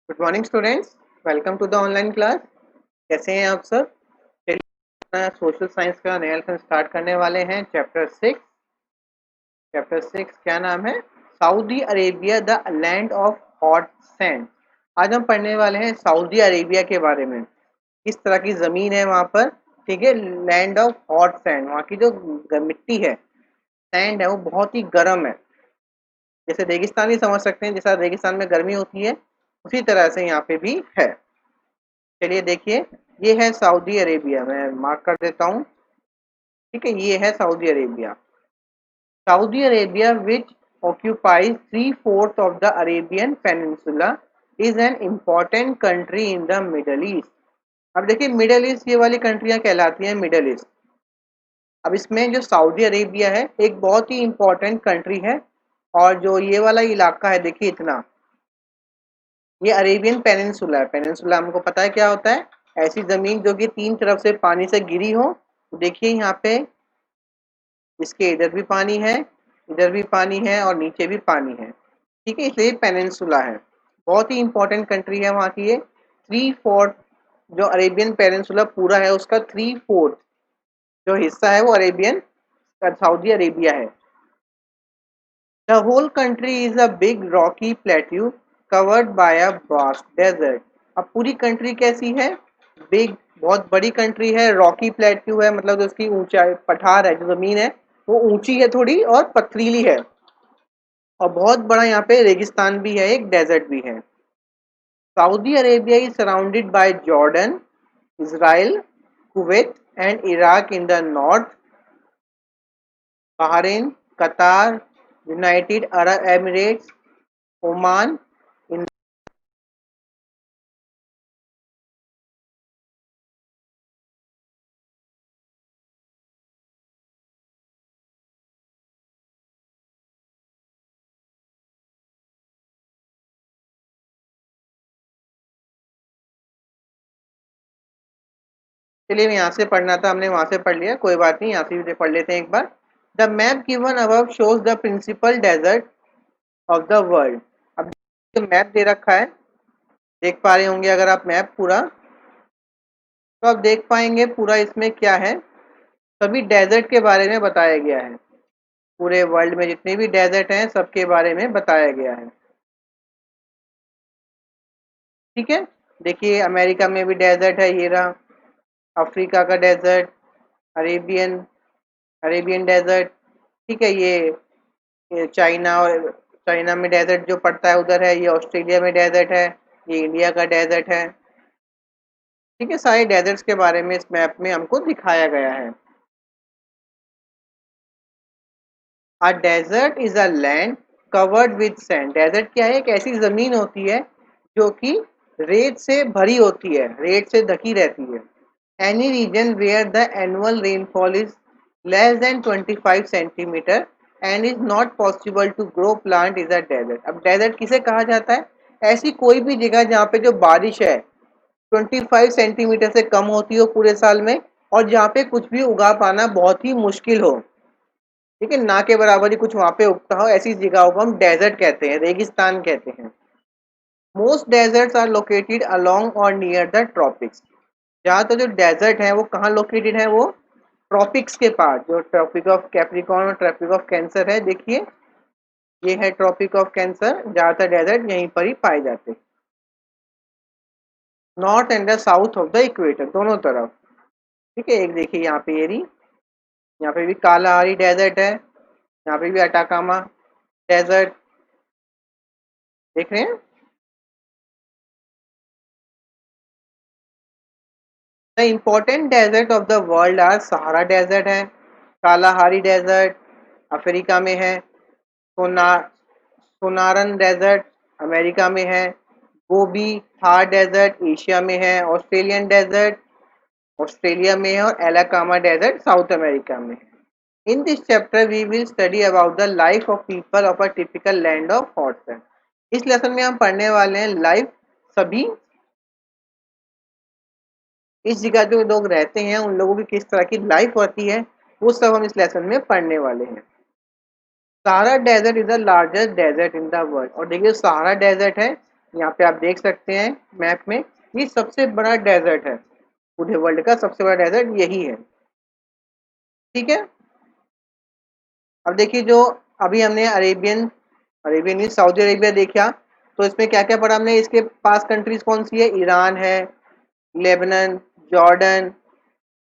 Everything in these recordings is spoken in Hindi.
Good morning students. Welcome to the online class. कैसे हैं आप सब? चलिए अपना सोशल साइंस का नया लेसन स्टार्ट करने वाले हैं। चैप्टर 6 क्या नाम है? Saudi Arabia the land of hot sand. आज हम पढ़ने वाले हैं सऊदी अरेबिया के बारे में। किस तरह की ज़मीन है वहाँ पर, ठीक है। लैंड ऑफ हॉट सैंड, वहाँ की जो मिट्टी है, सैंड है, वो बहुत ही गर्म है। जैसे रेगिस्तान ही समझ सकते हैं, जैसा रेगिस्तान में गर्मी होती है उसी तरह से यहाँ पे भी है। चलिए देखिए, ये है सऊदी अरेबिया। मैं मार्क कर देता हूँ, ठीक है। ये है Saudi Arabia. Saudi Arabia which occupies 3/4 of the Arabian Peninsula is an important country in the Middle East। अब देखिए, मिडल ईस्ट ये वाली कंट्रियां कहलाती हैं मिडल ईस्ट। अब इसमें जो सऊदी अरेबिया है एक बहुत ही इंपॉर्टेंट कंट्री है। और जो ये वाला इलाका है, देखिए इतना, ये अरेबियन पेनिनसुला है। पेनिनसुला हमको पता है क्या होता है, ऐसी जमीन जो कि तीन तरफ से पानी से घिरी हो। देखिए यहाँ पे इसके इधर भी पानी है, इधर भी पानी है और नीचे भी पानी है, ठीक है। इसलिए पेनिनसुला है, बहुत ही इंपॉर्टेंट कंट्री है वहाँ की ये। 3/4 जो अरेबियन पेनिनसुला पूरा है उसका 3/4 जो हिस्सा है वो अरेबियन सऊदी अरेबिया है। The whole country is a big rocky plateau covered by a vast desert। अब पूरी कंट्री कैसी है? बिग, बहुत बड़ी कंट्री है। रॉकी प्लेट्यू है, मतलब जो उसकी ऊंचाई पठार है, जो जमीन है वो ऊंची है थोड़ी और पथरीली है। और बहुत बड़ा यहाँ पे रेगिस्तान भी है, एक डेजर्ट भी है। Saudi Arabia is surrounded by Jordan, Israel, Kuwait and Iraq in the north, Bahrain, कतार, यूनाइटेड अरब एमिरेट्स, ओमान इन। चलिए, यहाँ से पढ़ना था, हमने वहां से पढ़ लिया, कोई बात नहीं, यहाँ से भी पढ़ लेते हैं एक बार। The map given above shows the principal desert of the world. अब मैप दे रखा है, देख पा रहे होंगे अगर आप मैप पूरा, तो आप देख पाएंगे पूरा इसमें क्या है। सभी डेजर्ट के बारे में बताया गया है। पूरे वर्ल्ड में जितने भी डेजर्ट हैं सबके बारे में बताया गया है, ठीक है। देखिए, अमेरिका में भी डेजर्ट है, ये रहा। अफ्रीका का डेजर्ट, अरेबियन अरेबियन डेजर्ट, ठीक है। ये चाइना, और चाइना में डेजर्ट जो पड़ता है उधर है। ये ऑस्ट्रेलिया में डेजर्ट है, ये इंडिया का डेजर्ट है, ठीक है। सारे डेजर्ट्स के बारे में इस मैप में हमको दिखाया गया है। A desert is a land covered with sand. Desert क्या है? एक ऐसी जमीन होती है जो कि रेत से भरी होती है, रेत से ढकी रहती है। Any region where the annual rainfall is less than 25 centimetre and is not possible to grow plant is a desert. अब डेजर्ट किसे कहा जाता है? ऐसी कोई भी जगह जहाँ पे जो बारिश है 25 सेंटीमीटर से कम होती हो पूरे साल में, और जहाँ पे कुछ भी उगा पाना बहुत ही मुश्किल हो, ठीक है, ना के बराबर ही कुछ वहाँ पे उगता हो, ऐसी जगहों को हम डेजर्ट कहते हैं, रेगिस्तान कहते हैं। Most deserts are located along or near the tropics. ज़्यादातर जो डेजर्ट हैं वो कहाँ लोकेटेड है? वो ट्रॉपिक्स के पास, जो ट्रॉपिक ऑफ कैप्रिकॉर्न और ट्रॉपिक ऑफ कैंसर है। देखिए, ये है ट्रॉपिक ऑफ कैंसर, ज़्यादातर डेजर्ट यहीं पर ही पाए जाते हैं। North and the south of the equator, दोनों तरफ, ठीक है। एक देखिए यहाँ पे ये रही, यहाँ पे भी कालाहारी डेजर्ट है, यहाँ पे भी अटाकामा डेजर्ट, देख रहे हैं। The important desert of the world are Sahara desert है, कालाहारी डेजर्ट अफ्रीका में है, सोनारन डेजर्ट अमेरिका में है, गोबी थार डेजर्ट एशिया में है, ऑस्ट्रेलियन डेजर्ट ऑस्ट्रेलिया में है, और एलाकामा डेजर्ट साउथ अमेरिका में है। In this chapter, we will study about the life of people of a typical land of hot sun। इस लेसन में हम पढ़ने वाले हैं लाइफ, सभी इस जगह जो लोग रहते हैं उन लोगों की किस तरह की लाइफ होती है, वो सब हम इस लेसन में पढ़ने वाले हैं। Sahara desert is the largest desert in the world. और देखिए, सहारा डेजर्ट है यहाँ पे आप देख सकते हैं मैप में, ये सबसे बड़ा डेजर्ट है, पूरे वर्ल्ड का सबसे बड़ा डेजर्ट यही है। ठीक है, अब देखिए जो अभी हमने अरेबियन अरेबियन नहीं सऊदी अरेबिया देखा, तो इसमें क्या क्या पढ़ा हमने, इसके पास कंट्रीज कौन सी है, ईरान है, Lebanon, Jordan,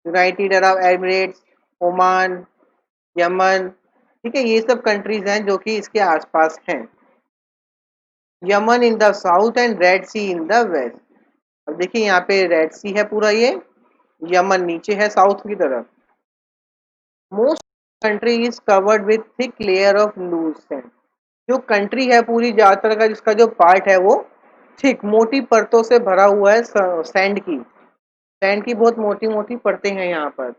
United Arab Emirates, Oman, Yemen. ठीक है, ये सब कंट्रीज हैं जो कि इसके आसपास हैं। Yemen in the south and Red Sea in the west. अब देखिए यहाँ पे रेड सी है पूरा ये, यमन नीचे है साउथ की तरफ। Most country is covered with thick layer of loose sand. जो कंट्री है पूरी ज्यादातर का जिसका जो पार्ट है वो थिक मोटी परतों से भरा हुआ है, सैंड की बहुत मोटी मोटी परतें हैं यहाँ पर।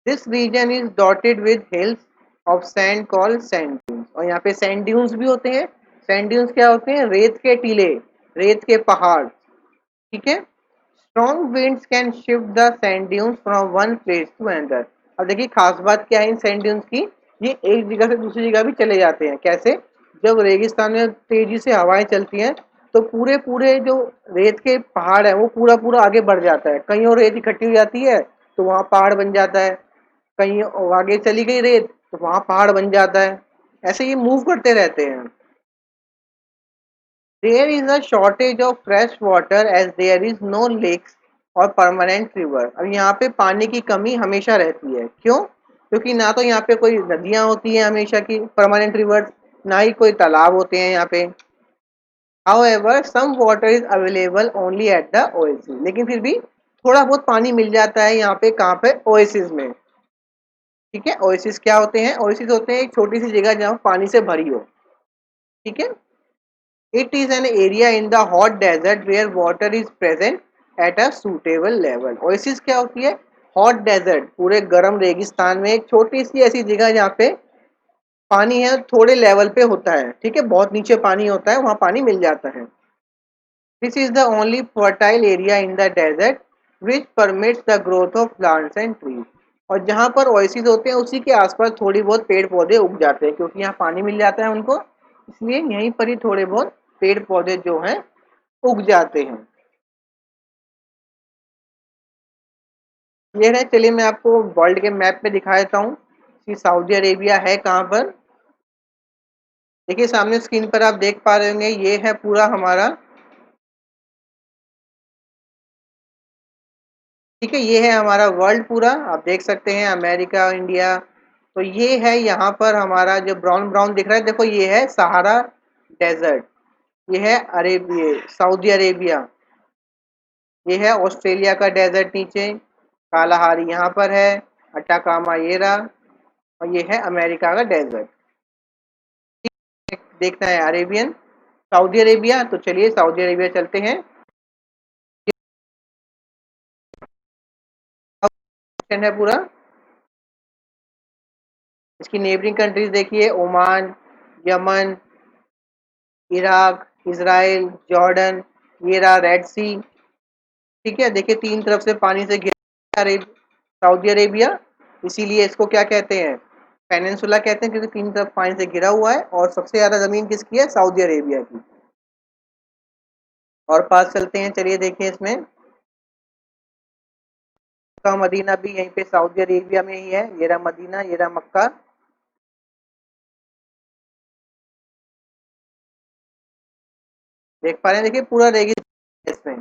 This region is dotted with hills of sand called sand dunes. और यहाँ पे सैंड ड्यून्स भी होते हैं। सैंड ड्यून्स क्या होते हैं, रेत के टीले, रेत के पहाड़। ठीक है, strong winds can shift the sand dunes from one place to another. अब देखिए खास बात क्या है इन सैंड ड्यून्स की, ये एक जगह से दूसरी जगह भी चले जाते हैं। कैसे, जब रेगिस्तान में तेजी से हवाएं चलती हैं तो पूरे पूरे जो रेत के पहाड़ है वो पूरा पूरा आगे बढ़ जाता है, कहीं और रेत इकट्ठी हो जाती है तो वहां पहाड़ बन जाता है, कहीं और आगे चली गई रेत तो वहां पहाड़ बन जाता है। ऐसे ये मूव करते रहते हैं। There is a shortage of fresh water as there is no lakes or permanent river. अब यहाँ पे पानी की कमी हमेशा रहती है। क्यों, क्योंकि ना तो यहाँ पे कोई नदियां होती हैं हमेशा की परमानेंट रिवर, ना ही कोई तालाब होते हैं यहाँ पे। However, some water is available only at the oasis। लेकिन फिर भी थोड़ा बहुत पानी मिल जाता है यहाँ पे, कहाँ पे, ओएसिस में। ठीक है, ओएसिस क्या होते हैं, ओएसिस होते हैं एक छोटी सी जगह जहाँ पानी से भरी हो। ठीक है, it is an area in the hot desert where water is present at a suitable level. Oasis क्या होती है, हॉट डेजर्ट, पूरे गर्म रेगिस्तान में एक छोटी सी ऐसी जगह जहाँ पे पानी है थोड़े लेवल पे होता है। ठीक है, बहुत नीचे पानी होता है, वहां पानी मिल जाता है। This is the only fertile area in the desert which permits the growth of plants and trees. और जहाँ पर ओएसिस होते हैं उसी के आसपास थोड़ी बहुत पेड़ पौधे उग जाते हैं, क्योंकि यहाँ पानी मिल जाता है उनको, इसलिए यहीं पर ही थोड़े बहुत पेड़ पौधे जो हैं उग जाते हैं। ये है, चलिए मैं आपको वर्ल्ड के मैप में दिखा देता हूँ कि सऊदी अरेबिया है कहाँ पर। देखिए सामने स्क्रीन पर आप देख पा रहे होंगे, ये है पूरा हमारा, ठीक है, ये है हमारा वर्ल्ड पूरा। आप देख सकते हैं अमेरिका, इंडिया। तो ये है यहाँ पर हमारा जो ब्राउन ब्राउन दिख रहा है, देखो ये है सहारा डेजर्ट, ये है अरेबिया, सऊदी अरेबिया। ये है ऑस्ट्रेलिया का डेजर्ट नीचे, कालाहारी यहाँ पर है, अटाकामा ये रहा, और ये है अमेरिका का डेजर्ट। देखना है अरेबियन, सऊदी अरेबिया, तो चलिए सऊदी अरेबिया चलते हैं। है पूरा, इसकी नेबरिंग कंट्रीज देखिए, Oman, Yemen, Iraq, Israel, Jordan, ये रहा रेड सी। ठीक है, देखिए तीन तरफ से पानी से घिरा सऊदी अरेबिया, इसीलिए इसको क्या कहते हैं, पेनिनसुला कहते हैं, क्योंकि तीन तरफ पानी से घिरा हुआ है। और सबसे ज्यादा जमीन किसकी है, सऊदी अरेबिया की। और पास चलते हैं, चलिए देखिए इसमें, मक्का मदीना भी यहीं पे सऊदी अरेबिया में ही है। ये रहा मदीना, ये रहा मक्का। देख पा रहे हैं, देखिए पूरा रेगिस्तान है इसमें,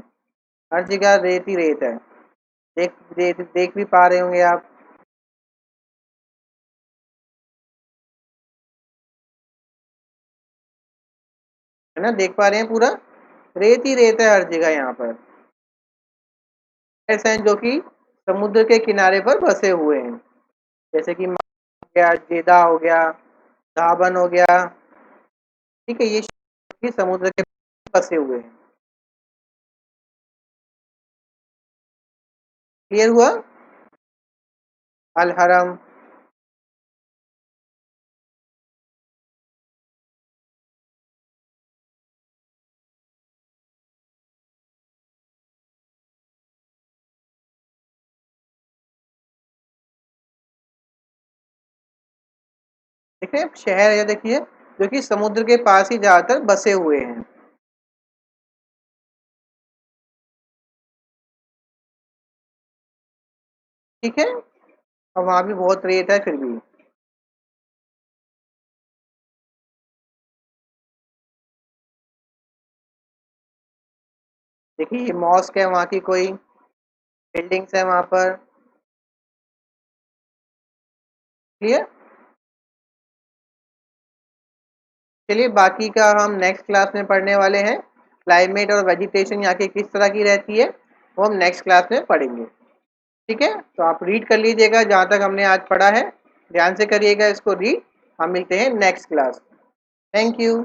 हर जगह रेत ही रेत है। देख भी पा रहे होंगे आप, है ना, देख पा रहे हैं पूरा रेत ही रेत है हर जगह यहाँ पर। ऐसे हैं जो कि समुद्र के किनारे पर बसे हुए हैं, जैसे कि हो गया, जेदा हो गया, धाबन हो गया। ठीक है, ये भी समुद्र के बसे हुए हैं। क्लियर हुआ, अल हरम। देखिए शहर है, देखिए जो कि समुद्र के पास ही ज्यादातर बसे हुए हैं। ठीक है, और वहाँ भी बहुत रेत है फिर भी। देखिए ये मॉस्क है वहाँ की, कोई बिल्डिंग्स है वहाँ पर। क्लियर। चलिए बाकी का हम नेक्स्ट क्लास में पढ़ने वाले हैं। क्लाइमेट और वेजिटेशन यहाँ की किस तरह की रहती है वो हम नेक्स्ट क्लास में पढ़ेंगे। ठीक है, तो आप रीड कर लीजिएगा जहाँ तक हमने आज पढ़ा है, ध्यान से करिएगा इसको रीड। हम मिलते हैं नेक्स्ट क्लास। Thank you.